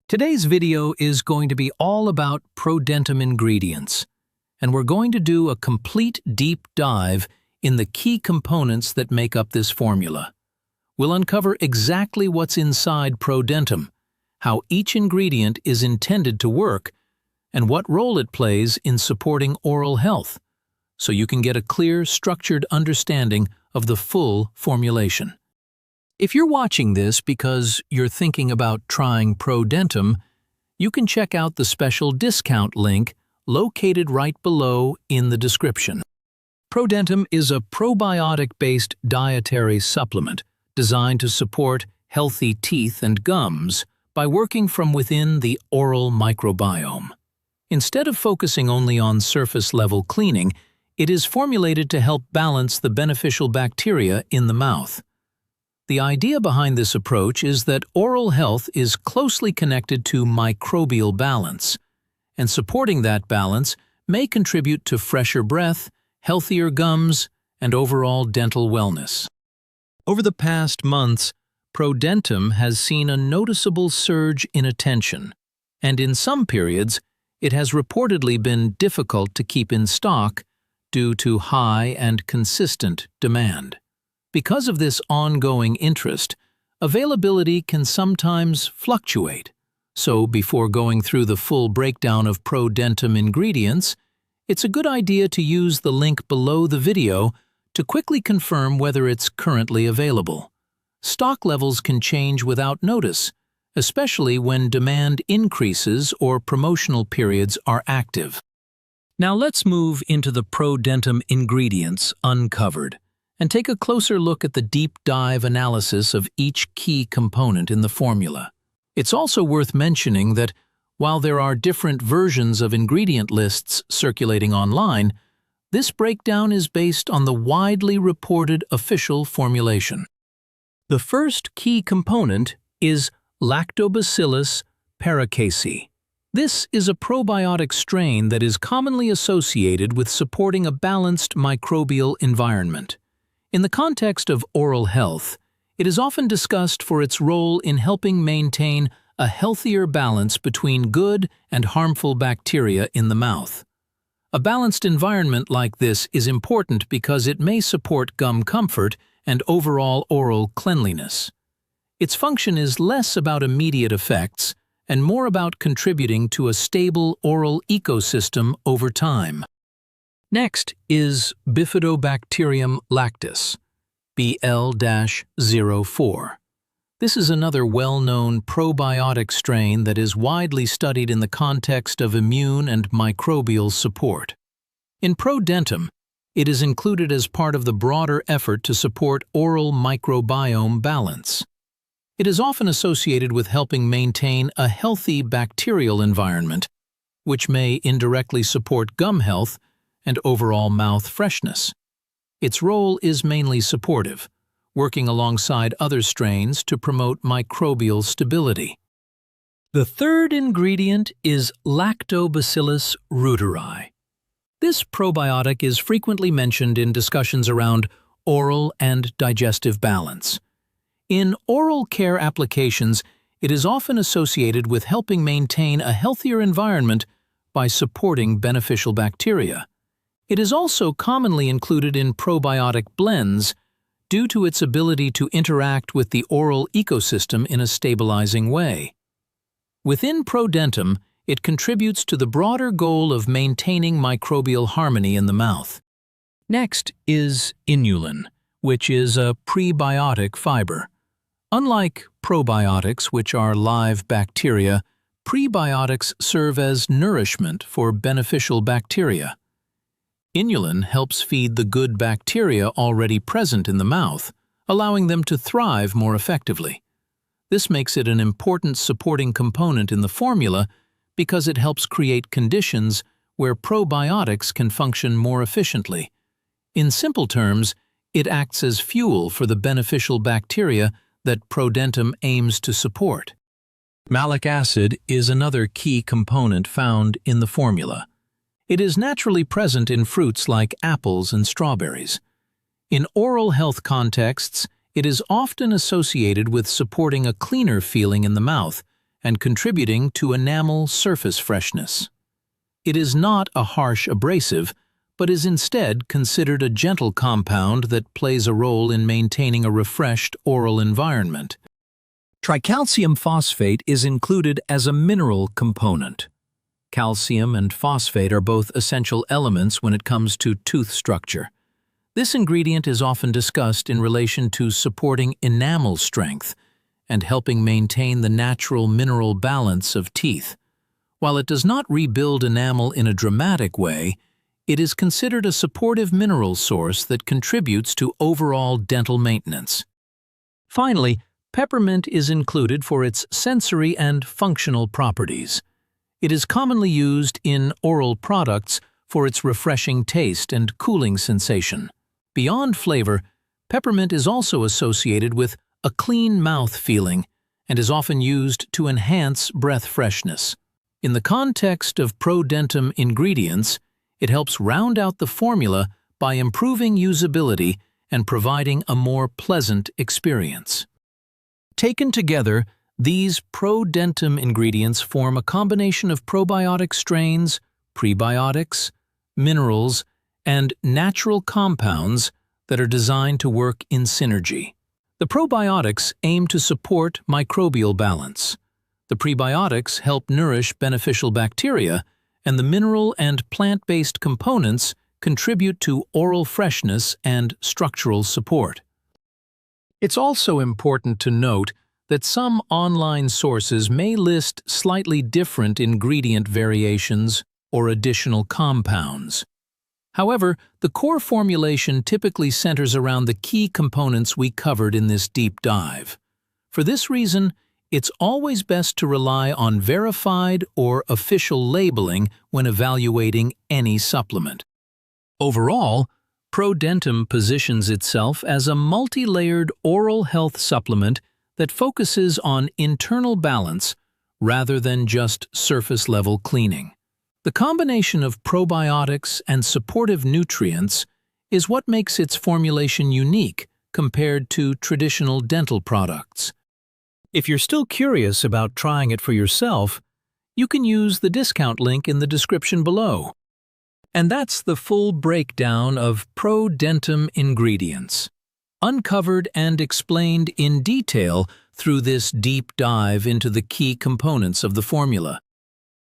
Today's video is going to be all about ProDentim ingredients, and we're going to do a complete deep dive in the key components that make up this formula. We'll uncover exactly what's inside ProDentim, how each ingredient is intended to work, and what role it plays in supporting oral health, so you can get a clear, structured understanding of the full formulation. If you're watching this because you're thinking about trying ProDentim, you can check out the special discount link located right below in the description. ProDentim is a probiotic-based dietary supplement designed to support healthy teeth and gums by working from within the oral microbiome. Instead of focusing only on surface-level cleaning, it is formulated to help balance the beneficial bacteria in the mouth. The idea behind this approach is that oral health is closely connected to microbial balance, and supporting that balance may contribute to fresher breath, healthier gums, and overall dental wellness. Over the past months, ProDentim has seen a noticeable surge in attention, and in some periods, it has reportedly been difficult to keep in stock due to high and consistent demand. Because of this ongoing interest, availability can sometimes fluctuate. So before going through the full breakdown of ProDentim ingredients, it's a good idea to use the link below the video to quickly confirm whether it's currently available. Stock levels can change without notice, especially when demand increases or promotional periods are active. Now let's move into the ProDentim ingredients uncovered and take a closer look at the deep dive analysis of each key component in the formula. It's also worth mentioning that while there are different versions of ingredient lists circulating online, this breakdown is based on the widely reported official formulation. The first key component is Lactobacillus paracasei. This is a probiotic strain that is commonly associated with supporting a balanced microbial environment. In the context of oral health, it is often discussed for its role in helping maintain a healthier balance between good and harmful bacteria in the mouth. A balanced environment like this is important because it may support gum comfort and overall oral cleanliness. Its function is less about immediate effects and more about contributing to a stable oral ecosystem over time. Next is Bifidobacterium lactis, BL-04. This is another well-known probiotic strain that is widely studied in the context of immune and microbial support. In ProDentim, it is included as part of the broader effort to support oral microbiome balance. It is often associated with helping maintain a healthy bacterial environment, which may indirectly support gum health and overall mouth freshness. Its role is mainly supportive, working alongside other strains to promote microbial stability. The third ingredient is Lactobacillus reuteri. This probiotic is frequently mentioned in discussions around oral and digestive balance. In oral care applications, it is often associated with helping maintain a healthier environment by supporting beneficial bacteria. It is also commonly included in probiotic blends due to its ability to interact with the oral ecosystem in a stabilizing way. Within ProDentim, it contributes to the broader goal of maintaining microbial harmony in the mouth. Next is inulin, which is a prebiotic fiber. Unlike probiotics, which are live bacteria, prebiotics serve as nourishment for beneficial bacteria. Inulin helps feed the good bacteria already present in the mouth, allowing them to thrive more effectively. This makes it an important supporting component in the formula because it helps create conditions where probiotics can function more efficiently. In simple terms, it acts as fuel for the beneficial bacteria that ProDentim aims to support. Malic acid is another key component found in the formula. It is naturally present in fruits like apples and strawberries. In oral health contexts, it is often associated with supporting a cleaner feeling in the mouth and contributing to enamel surface freshness. It is not a harsh abrasive, but is instead considered a gentle compound that plays a role in maintaining a refreshed oral environment. Tricalcium phosphate is included as a mineral component. Calcium and phosphate are both essential elements when it comes to tooth structure. This ingredient is often discussed in relation to supporting enamel strength and helping maintain the natural mineral balance of teeth. While it does not rebuild enamel in a dramatic way, it is considered a supportive mineral source that contributes to overall dental maintenance. Finally, peppermint is included for its sensory and functional properties. It is commonly used in oral products for its refreshing taste and cooling sensation. Beyond flavor, peppermint is also associated with a clean mouth feeling and is often used to enhance breath freshness. In the context of ProDentim ingredients, it helps round out the formula by improving usability and providing a more pleasant experience. Taken together, these ProDentim ingredients form a combination of probiotic strains, prebiotics, minerals, and natural compounds that are designed to work in synergy. The probiotics aim to support microbial balance. The prebiotics help nourish beneficial bacteria, and the mineral and plant-based components contribute to oral freshness and structural support. It's also important to note that some online sources may list slightly different ingredient variations or additional compounds. However, the core formulation typically centers around the key components we covered in this deep dive. For this reason, it's always best to rely on verified or official labeling when evaluating any supplement. Overall, ProDentim positions itself as a multi-layered oral health supplement that focuses on internal balance rather than just surface-level cleaning. The combination of probiotics and supportive nutrients is what makes its formulation unique compared to traditional dental products. If you're still curious about trying it for yourself, you can use the discount link in the description below. And that's the full breakdown of ProDentim ingredients, uncovered and explained in detail through this deep dive into the key components of the formula.